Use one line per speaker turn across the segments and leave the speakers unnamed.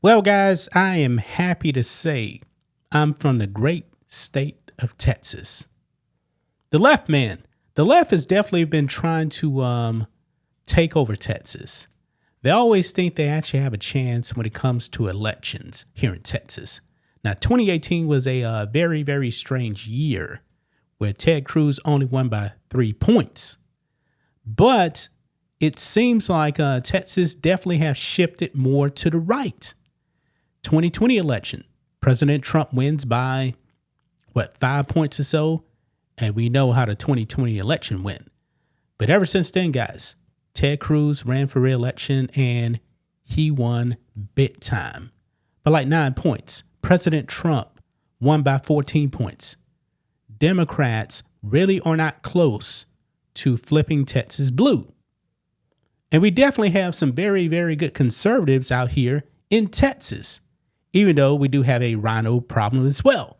Well, guys, I am happy to say I'm from the great state of Texas. The left, man, the left has definitely been trying to take over Texas. They always think they actually have a chance when it comes to elections here in Texas. Now, 2018 was a very, very strange year where Ted Cruz only won by 3 points. But it seems like Texas definitely has shifted more to the right. 2020 election, President Trump wins by, 5 points or so? And we know how the 2020 election went. But ever since then, guys, Ted Cruz ran for re-election and he won big time. By like 9 points. President Trump won by 14 points. Democrats really are not close to flipping Texas blue. And we definitely have some very, very good conservatives out here in Texas, even though we do have a rhino problem as well.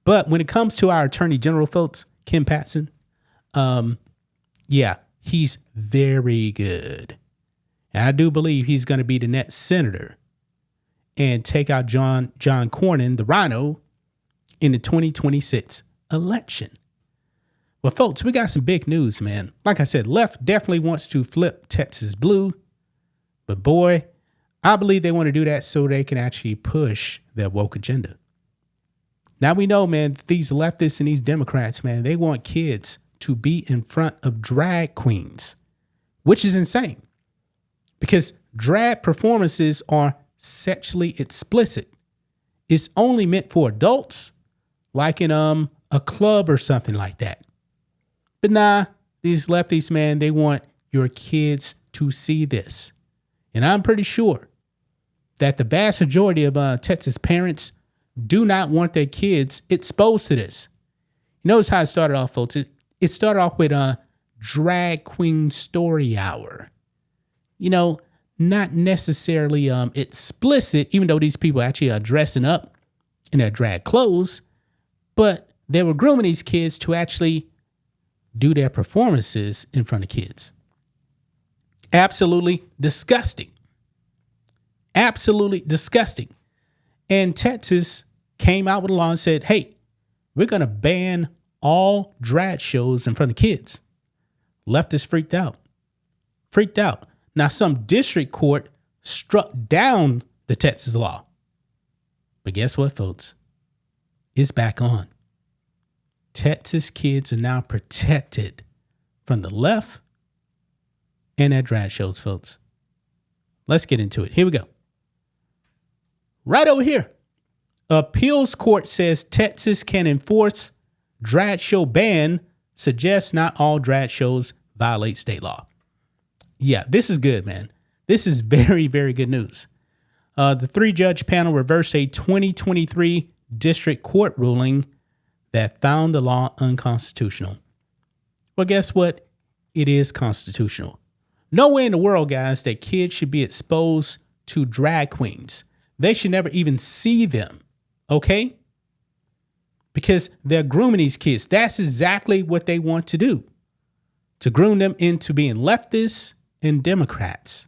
But when it comes to our Attorney General, folks, Ken Paxton, he's very good. And I do believe he's going to be the next senator and take out John Cornyn, the rhino, in the 2026 election. Well, folks, we got some big news, man. Like I said, left definitely wants to flip Texas blue. But boy, I believe they want to do that so they can actually push their woke agenda. Now we know, man, these leftists and these Democrats, man, they want kids to be in front of drag queens, which is insane because drag performances are sexually explicit. It's only meant for adults, like in a club or something like that. But nah, these lefties, man, they want your kids to see this. And I'm pretty sure that the vast majority of Texas parents do not want their kids exposed to this. You notice how it started off, folks. It started off with a drag queen story hour. You know, not necessarily explicit, even though these people actually are dressing up in their drag clothes, but they were grooming these kids to actually do their performances in front of kids. Absolutely disgusting. Absolutely disgusting. And Texas came out with a law and said, hey, we're going to ban all drag shows in front of kids. Leftists freaked out. Freaked out. Now, some district court struck down the Texas law. But guess what, folks? It's back on. Texas kids are now protected from the left and their drag shows, folks. Let's get into it. Here we go. Right over here. Appeals court says Texas can enforce drag show ban, suggests not all drag shows violate state law. Yeah, this is good, man. This is very, very good news. The 3-judge panel reversed a 2023 district court ruling that found the law unconstitutional. Well, guess what? It is constitutional. Nowhere in the world, guys, that kids should be exposed to drag queens. They should never even see them, okay? Because they're grooming these kids. That's exactly what they want to do, to groom them into being leftists and Democrats.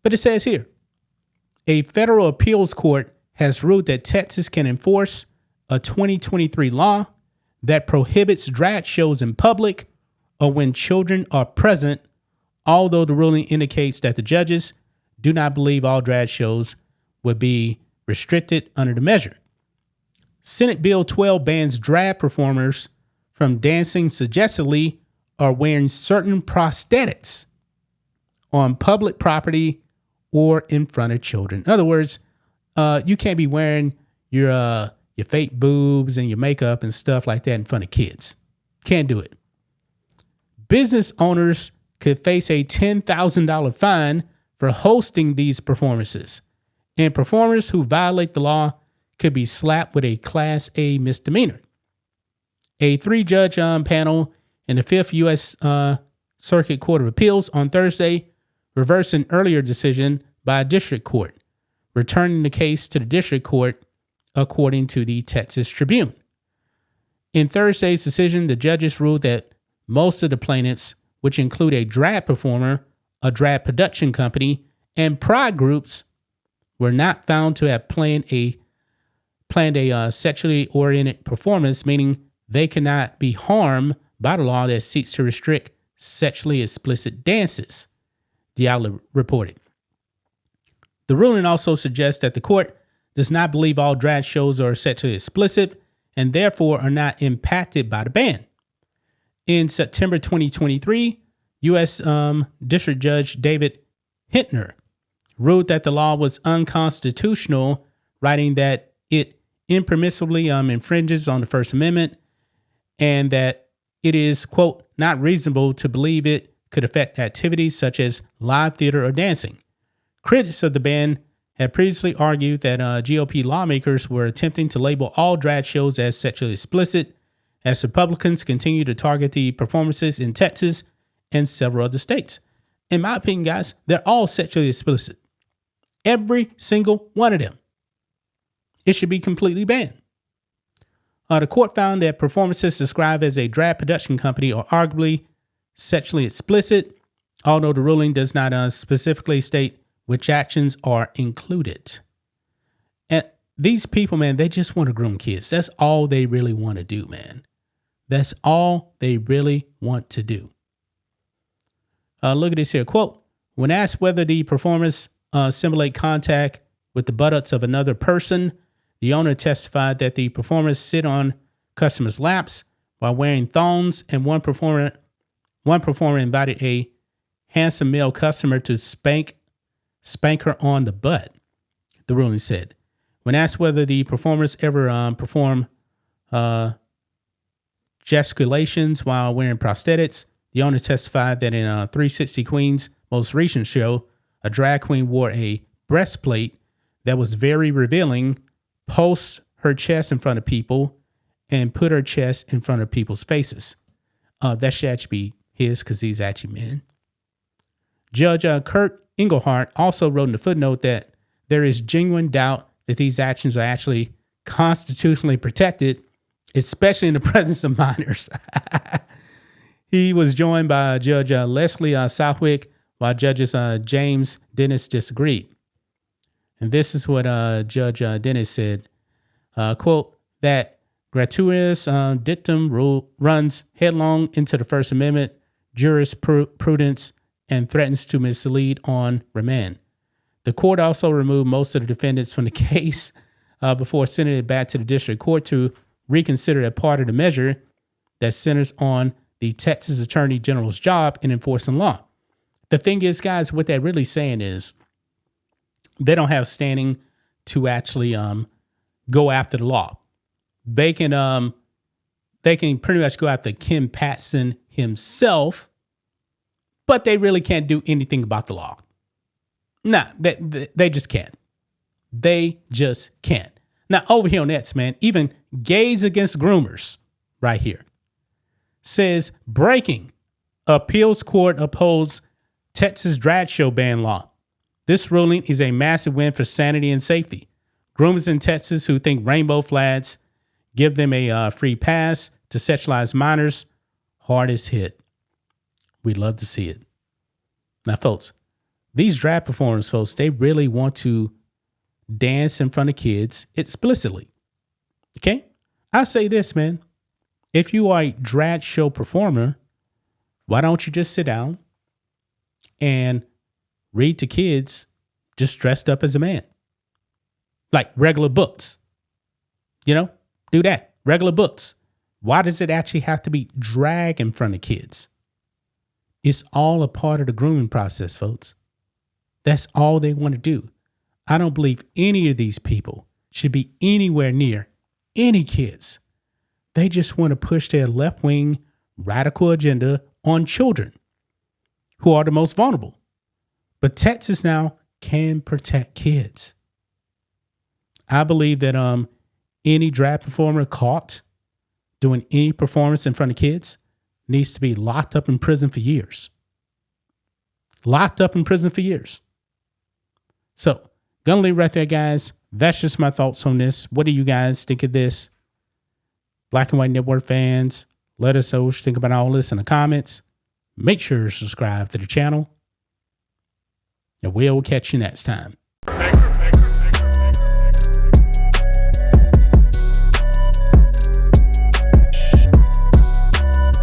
But it says here, a federal appeals court has ruled that Texas can enforce a 2023 law that prohibits drag shows in public or when children are present, although the ruling indicates that the judges do not believe all drag shows would be restricted under the measure. Senate Bill 12 bans drag performers from dancing suggestively or wearing certain prosthetics on public property or in front of children. In other words, you can't be wearing your fake boobs and your makeup and stuff like that in front of kids. Can't do it. Business owners could face a $10,000 fine for hosting these performances. And performers who violate the law could be slapped with a Class A misdemeanor. A 3-judge panel in the 5th U.S. Circuit Court of Appeals on Thursday reversed an earlier decision by a district court, returning the case to the district court, according to the Texas Tribune. In Thursday's decision, the judges ruled that most of the plaintiffs, which include a drag performer, a drag production company, and pride groups, were not found to have planned a sexually oriented performance, meaning they cannot be harmed by the law that seeks to restrict sexually explicit dances, the outlet reported. The ruling also suggests that the court does not believe all drag shows are sexually explicit and therefore are not impacted by the ban. In September 2023, U.S. District Judge David Hintner ruled that the law was unconstitutional, writing that it impermissibly infringes on the First Amendment and that it is, quote, not reasonable to believe it could affect activities such as live theater or dancing. Critics of the ban had previously argued that GOP lawmakers were attempting to label all drag shows as sexually explicit, as Republicans continue to target the performances in Texas and several other states. In my opinion, guys, they're all sexually explicit. Every single one of them. It should be completely banned. The court found that performances described as a drag production company are arguably sexually explicit, although the ruling does not specifically state which actions are included. And these people, man, they just want to groom kids. That's all they really want to do, man. That's all they really want to do. Look at this here. Quote, when asked whether the performers simulate contact with the buttocks of another person, the owner testified that the performers sit on customers' laps while wearing thongs, and one performer invited a handsome male customer to spank her on the butt, the ruling said. When asked whether the performers ever perform gesticulations while wearing prosthetics, the owner testified that in 360 Queen's most recent show, a drag queen wore a breastplate that was very revealing, posed her chest in front of people, and put her chest in front of people's faces. That should actually be his because he's actually men. Judge Kurt Engelhardt also wrote in the footnote that there is genuine doubt that these actions are actually constitutionally protected, especially in the presence of minors. He was joined by Judge Leslie Southwick, while Judges James Dennis disagreed. And this is what Judge Dennis said, quote, that gratuitous dictum rule runs headlong into the First Amendment jurisprudence and threatens to mislead on remand. The court also removed most of the defendants from the case before sending it back to the district court to reconsider a part of the measure that centers on the Texas Attorney General's job in enforcing law. The thing is, guys, what they're really saying is they don't have standing to actually go after the law. They can pretty much go after Ken Paxton himself, but they really can't do anything about the law. Nah, they just can't. They just can't. Now, over here on X, man, even Gays Against Groomers, right here, says breaking appeals court upholds Texas drag show ban law. This ruling is a massive win for sanity and safety. Groomers in Texas who think rainbow flags give them a free pass to sexualize minors, hardest hit. We'd love to see it. Now, folks, these drag performers, folks, they really want to dance in front of kids explicitly. Okay? I'll say this, man. If you are a drag show performer, why don't you just sit down and read to kids just dressed up as a man? Like regular books. You know, do that. Regular books. Why does it actually have to be drag in front of kids? It's all a part of the grooming process, folks. That's all they want to do. I don't believe any of these people should be anywhere near any kids. They just want to push their left-wing radical agenda on children who are the most vulnerable. But Texas now can protect kids. I believe that any drag performer caught doing any performance in front of kids needs to be locked up in prison for years. Locked up in prison for years. So, gonna leave right there, guys. That's just my thoughts on this. What do you guys think of this? Black and White Network fans, let us know what you think about all this in the comments. Make sure to subscribe to the channel. And we'll catch you next time.